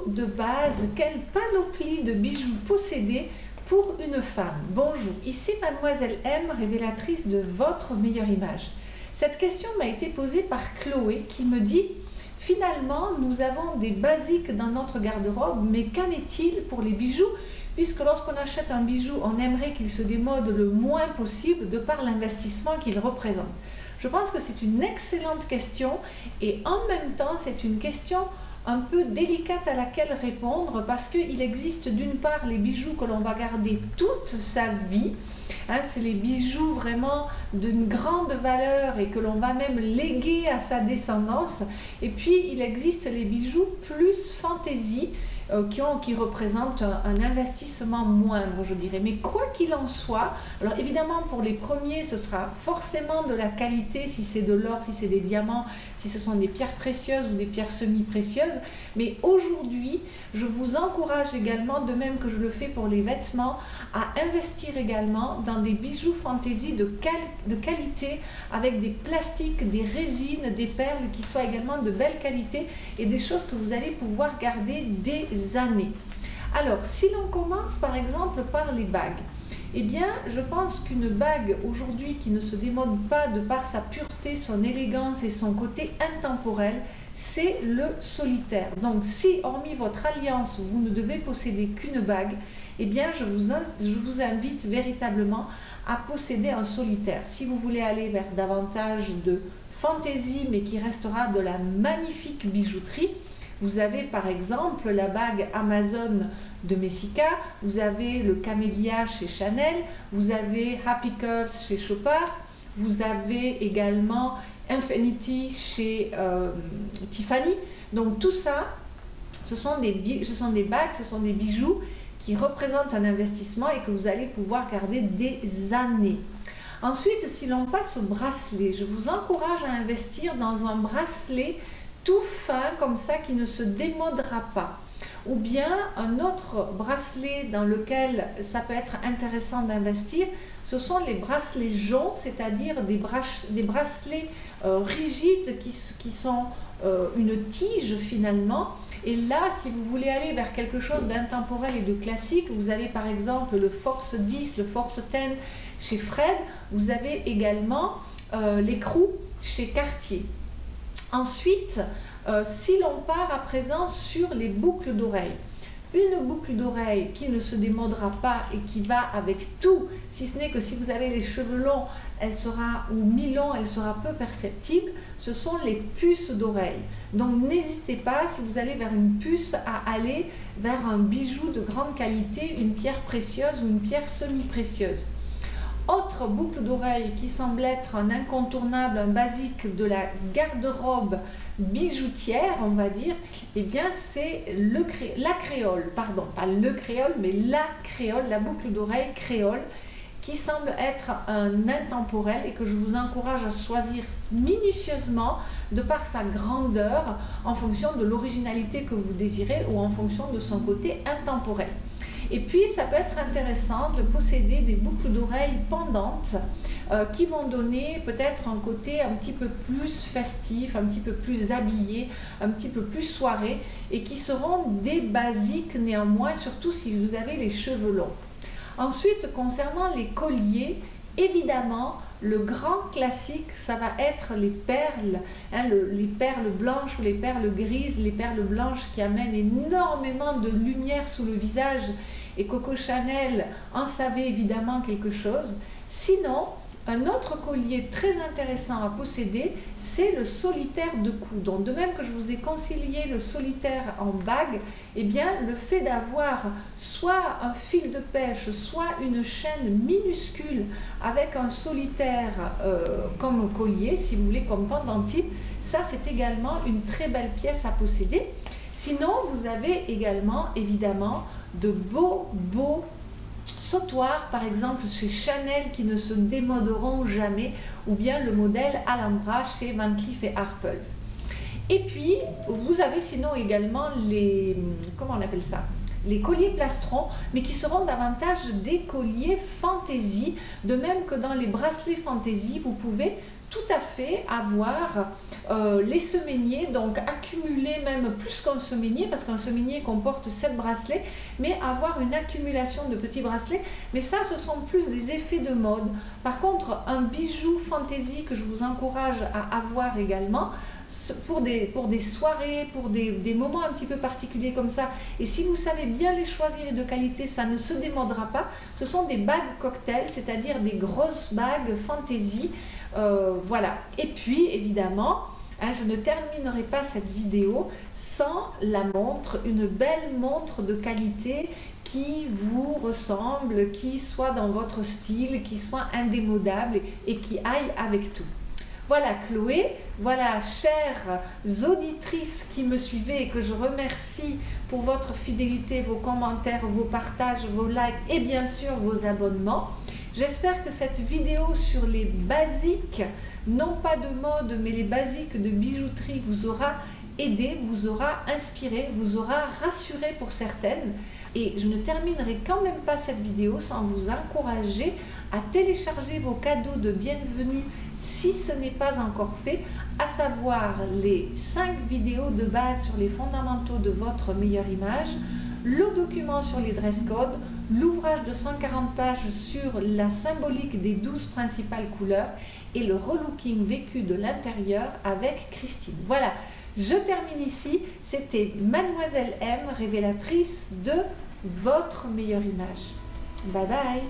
de base, quelle panoplie de bijoux posséder pour une femme? Bonjour, ici Mademoiselle M, révélatrice de votre meilleure image. Cette question m'a été posée par Chloé qui me dit: finalement, nous avons des basiques dans notre garde-robe, mais qu'en est-il pour les bijoux? Puisque lorsqu'on achète un bijou, on aimerait qu'il se démode le moins possible de par l'investissement qu'il représente. Je pense que c'est une excellente question et en même temps, c'est une question un peu délicate à laquelle répondre parce qu'il existe d'une part les bijoux que l'on va garder toute sa vie, hein, c'est les bijoux vraiment d'une grande valeur et que l'on va même léguer à sa descendance, et puis il existe les bijoux plus fantaisie qui représentent un investissement moindre, je dirais. Mais quoi qu'il en soit, alors évidemment pour les premiers ce sera forcément de la qualité, si c'est de l'or, si c'est des diamants, si ce sont des pierres précieuses ou des pierres semi-précieuses, mais aujourd'hui je vous encourage également, de même que je le fais pour les vêtements, à investir également dans des bijoux fantaisie de qualité, avec des plastiques, des résines, des perles qui soient également de belle qualité et des choses que vous allez pouvoir garder des années. Alors, si l'on commence par exemple par les bagues, eh bien, je pense qu'une bague aujourd'hui qui ne se démode pas de par sa pureté, son élégance et son côté intemporel, c'est le solitaire. Donc, si hormis votre alliance, vous ne devez posséder qu'une bague, eh bien, je vous invite véritablement à posséder un solitaire. Si vous voulez aller vers davantage de fantaisie, mais qui restera de la magnifique bijouterie, vous avez par exemple la bague Amazon de Messika, vous avez le Camélia chez Chanel, vous avez Happy Curves chez Chopard, vous avez également Infinity chez Tiffany. Donc tout ça, ce sont des bagues, ce sont des bijoux qui représentent un investissement et que vous allez pouvoir garder des années. Ensuite, si l'on passe au bracelet, je vous encourage à investir dans un bracelet tout fin comme ça qui ne se démodera pas, ou bien un autre bracelet dans lequel ça peut être intéressant d'investir, ce sont les bracelets joncs, c'est-à-dire des bracelets rigides qui sont une tige finalement. Et là, si vous voulez aller vers quelque chose d'intemporel et de classique, vous avez par exemple le Force 10, le Force 10 chez Fred, vous avez également l'écrou chez Cartier. Ensuite, si l'on part à présent sur les boucles d'oreilles, une boucle d'oreille qui ne se démodera pas et qui va avec tout, si ce n'est que si vous avez les cheveux longs, elle sera, ou mi-long, elle sera peu perceptible, ce sont les puces d'oreille. Donc n'hésitez pas, si vous allez vers une puce, à aller vers un bijou de grande qualité, une pierre précieuse ou une pierre semi-précieuse. Autre boucle d'oreille qui semble être un incontournable, un basique de la garde-robe bijoutière, on va dire, eh bien c'est la créole, pardon, pas le créole, mais la créole, la boucle d'oreille créole, qui semble être un intemporel et que je vous encourage à choisir minutieusement de par sa grandeur, en fonction de l'originalité que vous désirez ou en fonction de son côté intemporel. Et puis, ça peut être intéressant de posséder des boucles d'oreilles pendantes qui vont donner peut-être un côté un petit peu plus festif, un petit peu plus habillé, un petit peu plus soirée, et qui seront des basiques néanmoins, surtout si vous avez les cheveux longs. Ensuite, concernant les colliers, évidemment, le grand classique, ça va être les perles, hein, les perles blanches ou les perles grises, les perles blanches qui amènent énormément de lumière sous le visage, et Coco Chanel en savait évidemment quelque chose. Sinon, un autre collier très intéressant à posséder, c'est le solitaire de cou. Donc, de même que je vous ai conseillé le solitaire en bague, eh bien, le fait d'avoir soit un fil de pêche, soit une chaîne minuscule avec un solitaire comme collier, si vous voulez, comme pendentif, ça, c'est également une très belle pièce à posséder. Sinon, vous avez également, évidemment, de beaux sautoirs, par exemple chez Chanel, qui ne se démoderont jamais, ou bien le modèle Alhambra chez Van Cleef & Arpels. Et puis, vous avez sinon également les, comment on appelle ça, les colliers plastrons, mais qui seront davantage des colliers fantaisie, de même que dans les bracelets fantaisie, vous pouvez tout à fait avoir les semainiers, donc accumuler même plus qu'un semainier, parce qu'un semainier comporte 7 bracelets, mais avoir une accumulation de petits bracelets. Mais ça, ce sont plus des effets de mode. Par contre, un bijou fantaisie que je vous encourage à avoir également, pour des soirées, pour des moments un petit peu particuliers comme ça, et si vous savez bien les choisir et de qualité, ça ne se démodera pas. Ce sont des bagues cocktails, c'est-à-dire des grosses bagues fantaisie. Voilà. Et puis évidemment, je ne terminerai pas cette vidéo sans la montre, une belle montre de qualité qui vous ressemble, qui soit dans votre style, qui soit indémodable et qui aille avec tout. Voilà Chloé, voilà chères auditrices qui me suivez et que je remercie pour votre fidélité, vos commentaires, vos partages, vos likes et bien sûr vos abonnements. J'espère que cette vidéo sur les basiques, non pas de mode, mais les basiques de bijouterie vous aura aidé, vous aura inspiré, vous aura rassuré pour certaines. Et je ne terminerai quand même pas cette vidéo sans vous encourager à télécharger vos cadeaux de bienvenue si ce n'est pas encore fait, à savoir les 5 vidéos de base sur les fondamentaux de votre meilleure image, le document sur les dress codes, l'ouvrage de 140 pages sur la symbolique des 12 principales couleurs et le relooking vécu de l'intérieur avec Christine. Voilà, je termine ici. C'était Mademoiselle M, révélatrice de votre meilleure image. Bye bye.